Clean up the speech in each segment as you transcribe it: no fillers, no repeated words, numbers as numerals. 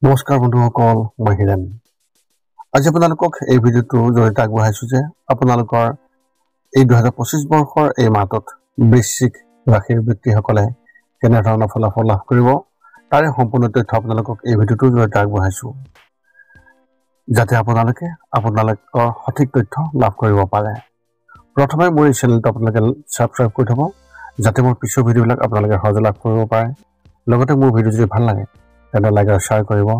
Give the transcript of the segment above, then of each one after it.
নমস্কাৰ বন্ধুসকল, মই হিৰেণ। আজি আপোনালোকক এই ভিডিঅ'টোৰ জৰিয়তে আগবঢ়াইছোঁ যে আপোনালোকৰ এই 2025 বৰ্ষৰ এই মাহটোত বৃশ্চিক ৰাশিৰ ব্যক্তিসকলে কেনেধৰণৰ ফলাফল লাভ কৰিব তাৰে সম্পূৰ্ণ তথ্য আপোনালোকক এই ভিডিঅ'টোৰ জৰিয়তে আগবঢ়াইছোঁ, যাতে আপোনালোকৰ সঠিক তথ্য লাভ কৰিব পাৰে। প্ৰথমে মোৰ এই চেনেলটো আপোনালোকে ছাবস্ক্ৰাইব কৰি থ'ব, যাতে মোৰ পিছৰ ভিডিঅ'বিলাক আপোনালোকে সহজে লাভ কৰিব পাৰে। লগতে মোৰ ভিডিঅ' যদি ভাল লাগে তেন্তে লাইক আৰু শ্বেয়াৰ কৰিব,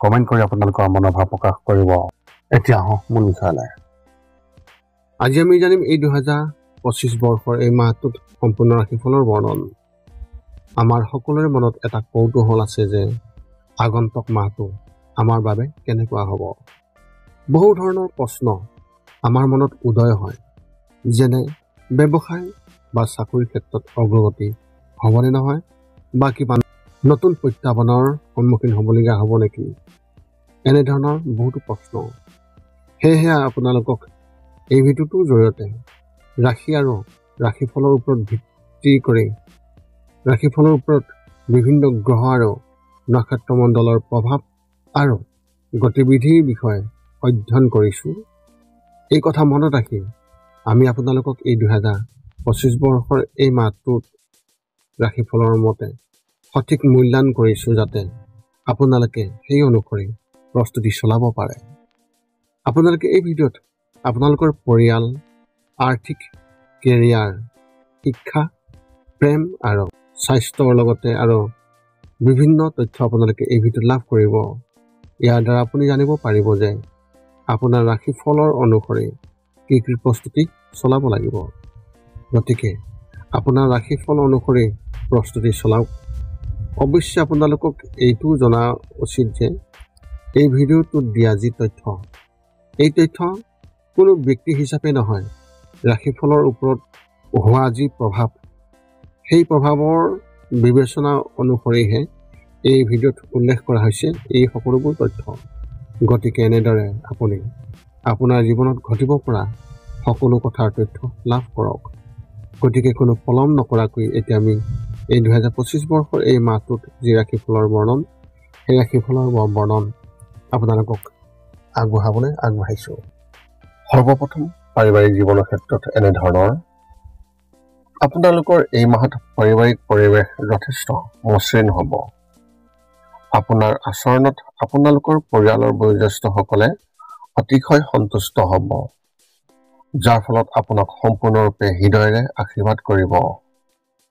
কমেণ্ট কৰি আপোনালোকৰ মনোভাৱ প্ৰকাশ কৰিব। এতিয়া আহোঁ মূল বিষয়লৈ। আজি আমি জানিম এই 2025 বৰ্ষৰ এই মাহটোত সম্পূৰ্ণ ৰাশিফলৰ বৰ্ণন। আমাৰ সকলোৰে মনত এটা কৌতূহল আছে যে আগন্তুক মাহটো আমাৰ বাবে কেনেকুৱা হ'ব। বহু ধৰণৰ প্ৰশ্ন আমাৰ মনত উদয় হয়, যেনে ব্যৱসায় বা চাকৰিৰ ক্ষেত্ৰত অগ্ৰগতি হ'বনে নহয়, বা কিবা নতুন প্ৰত্যাহ্বানৰ সন্মুখীন হ'বলগীয়া হ'ব নেকি, এনেধৰণৰ বহুতো প্ৰশ্ন। সেয়েহে আপোনালোকক এই ভিডিঅ'টোৰ জৰিয়তে ৰাশি আৰু ৰাশিফলৰ ওপৰত ভিত্তি কৰি ৰাশিফলৰ ওপৰত বিভিন্ন গ্ৰহ আৰু নক্ষত্ৰমণ্ডলৰ প্ৰভাৱ আৰু গতিবিধিৰ বিষয়ে অধ্যয়ন কৰিছোঁ। এই কথা মনত ৰাখি আমি আপোনালোকক এই 2025 বৰ্ষৰ এই মাহটোত ৰাশিফলৰ মতে সঠিক মূল্যায়ন কৰিছোঁ, যাতে আপোনালোকে সেই অনুসৰি প্ৰস্তুতি চলাব পাৰে। আপোনালোকে এই ভিডিঅ'ত আপোনালোকৰ পৰিয়াল, আৰ্থিক, কেৰিয়াৰ, শিক্ষা, প্ৰেম আৰু স্বাস্থ্যৰ লগতে আৰু বিভিন্ন তথ্য আপোনালোকে এই ভিডিঅ'ত লাভ কৰিব। ইয়াৰ দ্বাৰা আপুনি জানিব পাৰিব যে আপোনাৰ ৰাশিফলৰ অনুসৰি কি কি প্ৰস্তুতি চলাব লাগিব। গতিকে আপোনাৰ ৰাশিফল অনুসৰি প্ৰস্তুতি চলাওক। অৱশ্যে আপোনালোকক এইটো জনা উচিত যে এই ভিডিঅ'টোত দিয়া যি তথ্য, এই তথ্য কোনো ব্যক্তি হিচাপে নহয়, ৰাশিফলৰ ওপৰত হোৱা যি প্ৰভাৱ, সেই প্ৰভাৱৰ বিবেচনা অনুসৰিহে এই ভিডিঅ'ত উল্লেখ কৰা হৈছে এই সকলোবোৰ তথ্য। গতিকে এনেদৰে আপুনি আপোনাৰ জীৱনত ঘটিব পৰা সকলো কথাৰ তথ্য লাভ কৰক। গতিকে কোনো পলম নকৰাকৈ এতিয়া আমি এই 2025 বৰ্ষৰ এই মাহটোত যি ৰাশিফলৰ বৰ্ণন, সেই ৰাশিফলৰ বৰ্ণন আপোনালোকক আগবঢ়াবলৈ আগবাঢ়িছোঁ। সৰ্বপ্ৰথম পাৰিবাৰিক জীৱনৰ ক্ষেত্ৰত এনেধৰণৰ। আপোনালোকৰ এই মাহত পাৰিবাৰিক পৰিৱেশ যথেষ্ট মসৃণ হ'ব। আপোনাৰ আচৰণত আপোনালোকৰ পৰিয়ালৰ বয়োজ্যেষ্ঠসকলে অতিশয় সন্তুষ্ট হ'ব, যাৰ ফলত আপোনাক সম্পূৰ্ণৰূপে হৃদয়েৰে আশীৰ্বাদ কৰিব।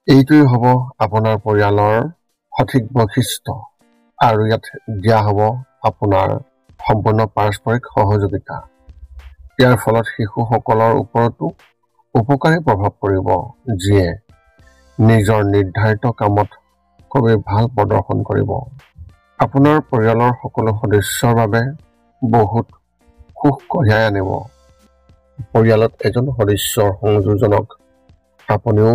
এইটোৱেই হ'ব আপোনাৰ পৰিয়ালৰ সঠিক বৈশিষ্ট্য, আৰু ইয়াত দিয়া হ'ব আপোনাৰ সম্পূৰ্ণ পাৰস্পৰিক সহযোগিতা। ইয়াৰ ফলত শিশুসকলৰ ওপৰতো উপকাৰী প্ৰভাৱ পৰিব, যিয়ে নিজৰ নিৰ্ধাৰিত কামত খুবেই ভাল প্ৰদৰ্শন কৰিব। আপোনাৰ পৰিয়ালৰ সকলো সদস্যৰ বাবে বহুত সুখ কঢ়িয়াই আনিব। পৰিয়ালত এজন সদস্যৰ সংযোজনক আপুনিও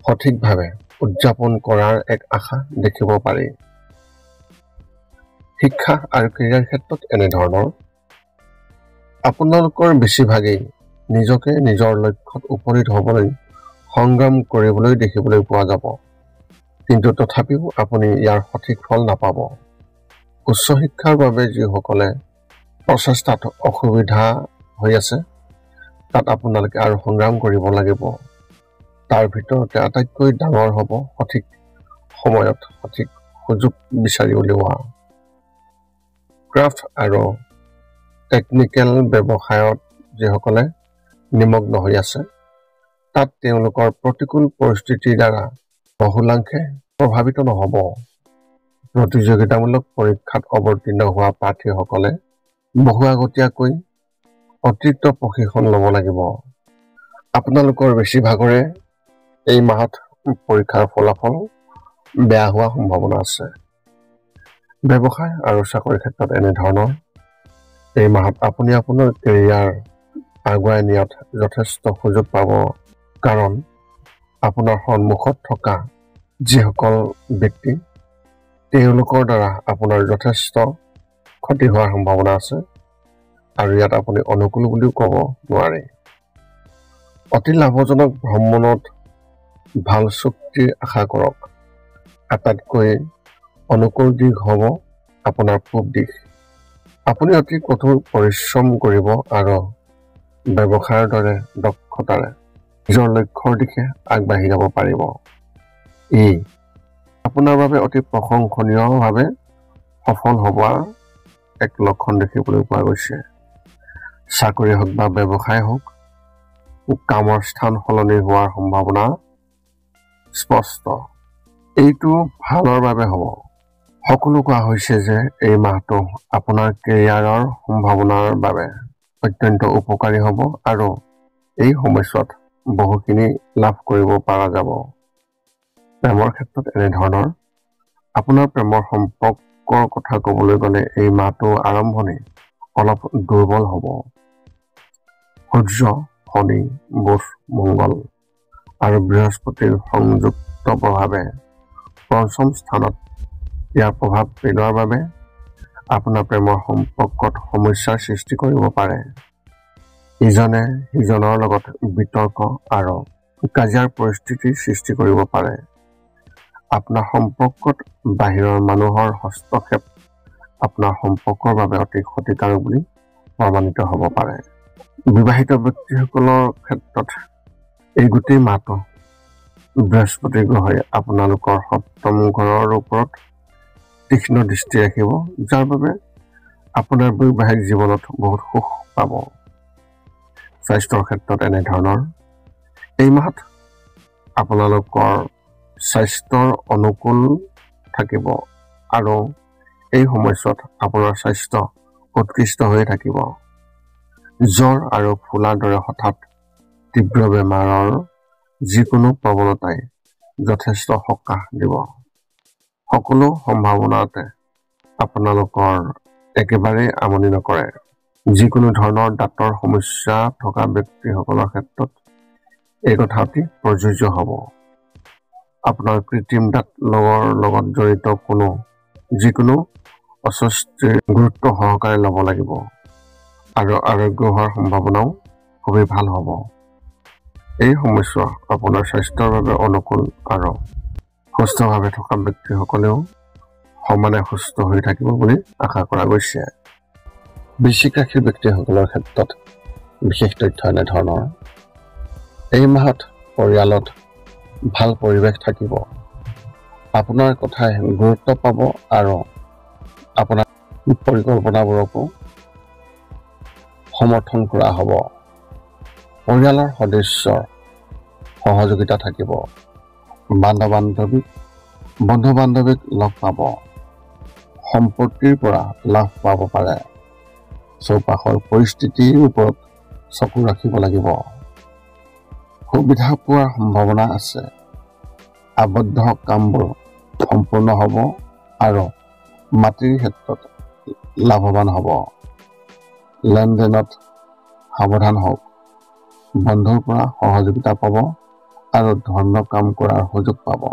সঠিকভাৱে উদযাপন কৰাৰ এক আশা দেখিব পাৰি। শিক্ষা আৰু কেৰিয়াৰ ক্ষেত্ৰত এনেধৰণৰ। আপোনালোকৰ বেছিভাগেই নিজকে নিজৰ লক্ষ্যত উপনীত হ'বলৈ সংগ্ৰাম কৰিবলৈ দেখিবলৈ পোৱা যাব, কিন্তু তথাপিও আপুনি ইয়াৰ সঠিক ফল নাপাব। উচ্চ শিক্ষাৰ বাবে যিসকলে প্ৰচেষ্টাত অসুবিধা হৈ আছে, তাত আপোনালোকে আৰু সংগ্ৰাম কৰিব লাগিব। তাৰ ভিতৰতে আটাইতকৈ ডাঙৰ হ'ব সঠিক সময়ত সঠিক সুযোগ বিচাৰি উলিওৱা। ক্ৰাফ্ট আৰু টেকনিকেল ব্যৱসায়ত যিসকলে নিমগ্ন হৈ আছে, তাত তেওঁলোকৰ প্ৰতিকূল পৰিস্থিতিৰ দ্বাৰা বহুলাংশে প্ৰভাৱিত নহ'ব। প্ৰতিযোগিতামূলক পৰীক্ষাত অৱতীৰ্ণ হোৱা প্ৰাৰ্থীসকলে বহু আগতীয়াকৈ অতিৰিক্ত প্ৰশিক্ষণ ল'ব লাগিব। আপোনালোকৰ বেছিভাগৰে এই মাহত পৰীক্ষাৰ ফলাফল বেয়া হোৱাৰ সম্ভাৱনা আছে। ব্যৱসায় আৰু চাকৰিৰ ক্ষেত্ৰত এনেধৰণৰ। এই মাহত আপুনি আপোনাৰ কেৰিয়াৰ আগুৱাই নিয়াত যথেষ্ট সুযোগ পাব, কাৰণ আপোনাৰ সন্মুখত থকা যিসকল ব্যক্তি, তেওঁলোকৰ দ্বাৰা আপোনাৰ যথেষ্ট ক্ষতি হোৱাৰ সম্ভাৱনা আছে, আৰু ইয়াত আপুনি অনুকূল বুলিও ক'ব নোৱাৰে। অতি লাভজনক ভ্ৰমণত ভাল চুক্তিৰ আশা কৰক। আটাইতকৈ অনুকূল দিশ হ'ব আপোনাৰ পূব দিশ। আপুনি অতি কঠোৰ পৰিশ্ৰম কৰিব আৰু ব্যৱসায়ৰ দৰে দক্ষতাৰে নিজৰ লক্ষ্যৰ দিশে আগবাঢ়ি যাব পাৰিব। ই আপোনাৰ বাবে অতি প্ৰশংসনীয়ভাৱে সফল হোৱাৰ এক লক্ষণ দেখিবলৈ পোৱা গৈছে। চাকৰি হওক বা ব্যৱসায় হওক, কামৰ স্থান সলনি হোৱাৰ সম্ভাৱনা স্পষ্ট। এইটো ভালৰ বাবে হ'ব। সকলো কোৱা হৈছে যে এই মাহটো আপোনাৰ কেৰিয়াৰৰ সম্ভাৱনাৰ বাবে অত্যন্ত উপকাৰী হ'ব আৰু এই সময়ছোৱাত বহুখিনি লাভ কৰিব পৰা যাব। প্ৰেমৰ ক্ষেত্ৰত এনেধৰণৰ আপোনাৰ প্ৰেমৰ সম্পৰ্কৰ কথা ক'বলৈ গ'লে এই মাহটো আৰম্ভণি অলপ দুৰ্বল হ'ব। সূৰ্য, শনি, বুধ, মংগল আৰু বৃহস্পতিৰ সংযুক্ত প্ৰভাৱে পঞ্চম স্থানত ইয়াৰ প্ৰভাৱ পেলোৱাৰ বাবে আপোনাৰ প্ৰেমৰ সম্পৰ্কত সমস্যাৰ সৃষ্টি কৰিব পাৰে। ইজনে সিজনৰ লগত বিতৰ্ক আৰু কাজিয়াৰ পৰিস্থিতিৰ সৃষ্টি কৰিব পাৰে। আপোনাৰ সম্পৰ্কত বাহিৰৰ মানুহৰ হস্তক্ষেপ আপোনাৰ সম্পৰ্কৰ বাবে অতি ক্ষতিকাৰক বুলি প্ৰমাণিত হ'ব পাৰে। বিবাহিত ব্যক্তিসকলৰ ক্ষেত্ৰত এই গোটেই মাহটো বৃহস্পতি গ্ৰহই আপোনালোকৰ সপ্তম ঘৰৰ ওপৰত তীক্ষ্ণ দৃষ্টি ৰাখিব, যাৰ বাবে আপোনাৰ বৈবাহিক জীৱনত বহুত সুখ পাব। স্বাস্থ্যৰ ক্ষেত্ৰত এনেধৰণৰ এই মাহত আপোনালোকৰ স্বাস্থ্যৰ অনুকূল থাকিব আৰু এই সময়ছোৱাত আপোনাৰ স্বাস্থ্য উৎকৃষ্ট হৈ থাকিব। জ্বৰ আৰু ফুলাৰ দৰে হঠাৎ তীব্ৰ বেমাৰৰ যিকোনো প্ৰৱণতাই যথেষ্ট সকাহ দিব। সকলো সম্ভাৱনাতে আপোনালোকৰ একেবাৰেই আমনি নকৰে। যিকোনো ধৰণৰ দাঁতৰ সমস্যা থকা ব্যক্তিসকলৰ ক্ষেত্ৰত এই কথা অতি প্ৰযোজ্য হ'ব। আপোনাৰ কৃত্ৰিম দাঁত লগত জড়িত যিকোনো অস্বস্তিৰ গুৰুত্ব সহকাৰে ল'ব লাগিব আৰু আৰোগ্য হোৱাৰ সম্ভাৱনাও খুবেই ভাল হ'ব। এই সময়ছোৱা আপোনাৰ স্বাস্থ্যৰ বাবে অনুকূল আৰু সুস্থভাৱে থকা ব্যক্তিসকলেও সমানে সুস্থ হৈ থাকিব বুলি আশা কৰা গৈছে। বৃশ্চিক ৰাশিৰ ব্যক্তিসকলৰ ক্ষেত্ৰত বিশেষ তথ্য এনেধৰণৰ এই মাহত পৰিয়ালত ভাল পৰিৱেশ থাকিব। আপোনাৰ কথাই গুৰুত্ব পাব আৰু আপোনাৰ পৰিকল্পনাবোৰকো সমৰ্থন কৰা হ'ব। পৰিয়ালৰ সদস্যৰ সহযোগিতা থাকিব। বন্ধু বান্ধৱীক লগ পাব। সম্পত্তিৰ পৰা লাভ পাব পাৰে। চৌপাশৰ পৰিস্থিতিৰ ওপৰত চকু ৰাখিব লাগিব। সুবিধা পোৱাৰ সম্ভাৱনা আছে। আবদ্ধ কামবোৰ সম্পূৰ্ণ হ'ব আৰু মাটিৰ ক্ষেত্ৰত লাভৱান হ'ব। লেনদেনত সাৱধান হওক। বন্ধুৰ পৰা সহযোগিতা পাব আৰু ধৰ্মীয় কাম কৰাৰ সুযোগ পাব।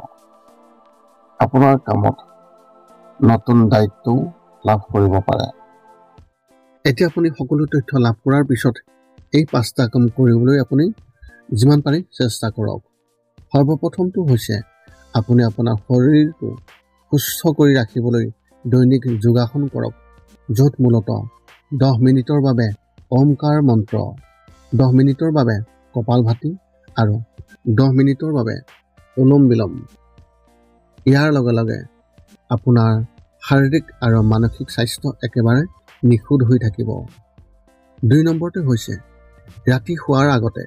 আপোনাৰ কামত নতুন দায়িত্বও লাভ কৰিব পাৰে। এতিয়া আপুনি সকলো তথ্য লাভ কৰাৰ পিছত এই 5টা কাম কৰিবলৈ আপুনি যিমান পাৰি চেষ্টা কৰক। সৰ্বপ্ৰথমটো হৈছে আপুনি আপোনাৰ শৰীৰটো সুস্থ কৰি ৰাখিবলৈ দৈনিক যোগাসন কৰক, য'ত মূলতঃ 10 মিনিটৰ বাবে ওমকাৰ মন্ত্ৰ, 10 মিনিটৰ বাবে কপালভাতি আৰু 10 মিনিটৰ বাবে অনুলোম বিলোম। ইয়াৰ লগে লগে আপোনাৰ শাৰীৰিক আৰু মানসিক স্বাস্থ্য একেবাৰে নিখুঁত হৈ থাকিব। 2 নম্বৰটো হৈছে ৰাতি শোৱাৰ আগতে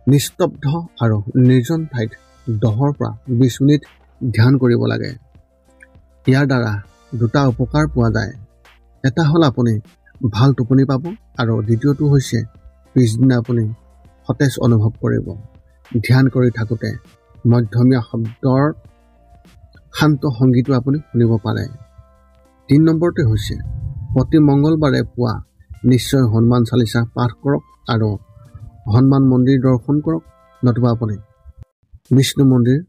নিস্তব্ধ আৰু নিৰ্জন ঠাইত 10 পৰা 20 মিনিট ধ্যান কৰিব লাগে। ইয়াৰ দ্বাৰা 2টা উপকাৰ পোৱা যায়। এটা হ'ল আপুনি ভাল টোপনি পাব আৰু দ্বিতীয়টো হৈছে পিছদিনা আপুনি সতেজ অনুভৱ কৰিব। ধ্যান কৰি থাকোঁতে মধ্যমীয়া শব্দৰ শান্ত সংগীতো আপুনি শুনিব পাৰে। 3 নম্বৰটো হৈছে প্ৰতি মংগলবাৰে পুৱা নিশ্চয় হনুমান চালিচা পাঠ কৰক আৰু হনুমান মন্দিৰ দৰ্শন কৰক, নতুবা আপুনি বিষ্ণু মন্দিৰ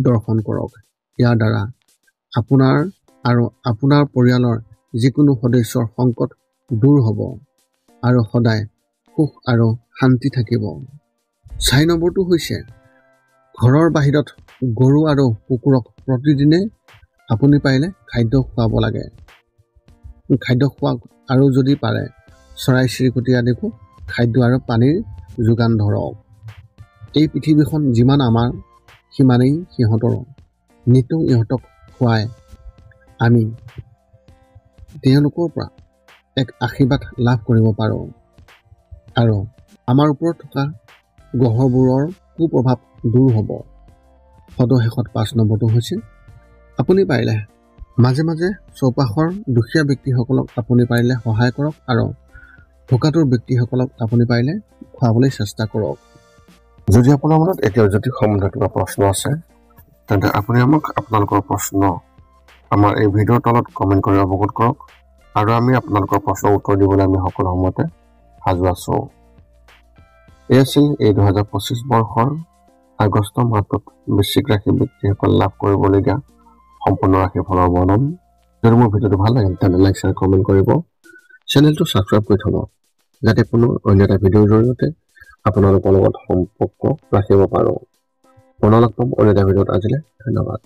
দৰ্শন কৰক। ইয়াৰ দ্বাৰা আপোনাৰ আৰু আপোনাৰ পৰিয়ালৰ যিকোনো সদস্যৰ সংকট দূৰ হ'ব আৰু সদায় সুখ আৰু শান্তি থাকিব। 4 নম্বৰটো হৈছে ঘৰৰ বাহিৰত গৰু আৰু কুকুৰক প্ৰতিদিনে আপুনি পাৰিলে খাদ্য খুৱাব লাগে। খাদ্য খোৱাওক আৰু যদি পাৰে চৰাই চিৰিকটি আদিকো খাদ্য আৰু পানীৰ যোগান ধৰক। এই পৃথিৱীখন যিমান আমাৰ সিমানেই সিহঁতৰো। নিতৌ ইহঁতক খুৱাই আমি তেওঁলোকৰ পৰা এক আশীৰ্বাদ লাভ কৰিব পাৰোঁ আৰু আমাৰ ওপৰত থকা গ্ৰহবোৰৰ কুপ্ৰভাৱ দূৰ হ'ব। সদশেষত 5 নম্বৰটো হৈছে আপুনি পাৰিলে মাজে মাজে চৌপাশৰ দুখীয়া ব্যক্তিসকলক আপুনি পাৰিলে সহায় কৰক আৰু ভোকাতুৰ ব্যক্তিসকলক আপুনি পাৰিলে খুৱাবলৈ চেষ্টা কৰক। যদি আপোনাৰ মনত এতিয়াও জ্যোতিষ সম্বন্ধীয় কিবা প্ৰশ্ন আছে তেন্তে আপুনি আমাক আপোনালোকৰ প্ৰশ্ন আমাৰ এই ভিডিঅ'ৰ তলত কমেণ্ট কৰি অৱগত কৰক আৰু আমি আপোনালোকৰ প্ৰশ্নৰ উত্তৰ দিবলৈ আমি সকলো সময়তে সাজু আছোঁ। এই আছিল এই 2025 বৰ্ষৰ আগষ্ট মাহটোত বৃশ্চিক ৰাশি ব্যক্তিসকল লাভ কৰিবলগীয়া সম্পূৰ্ণ ৰাশিফলৰ বৰ্ণন। যদি মোৰ ভিডিঅ'টো ভাল লাগে তেন্তে লাইক শ্বেয়াৰ কমেণ্ট কৰিব, চেনেলটো ছাবস্ক্ৰাইব কৰি থ'ব যাতে কোনো অন্য এটা ভিডিঅ'ৰ জৰিয়তে আপোনালোকৰ লগত সম্পৰ্ক ৰাখিব পাৰোঁ। পুনৰ লগ পাম অন্য এটা ভিডিঅ'ত। আজিলৈ ধন্যবাদ।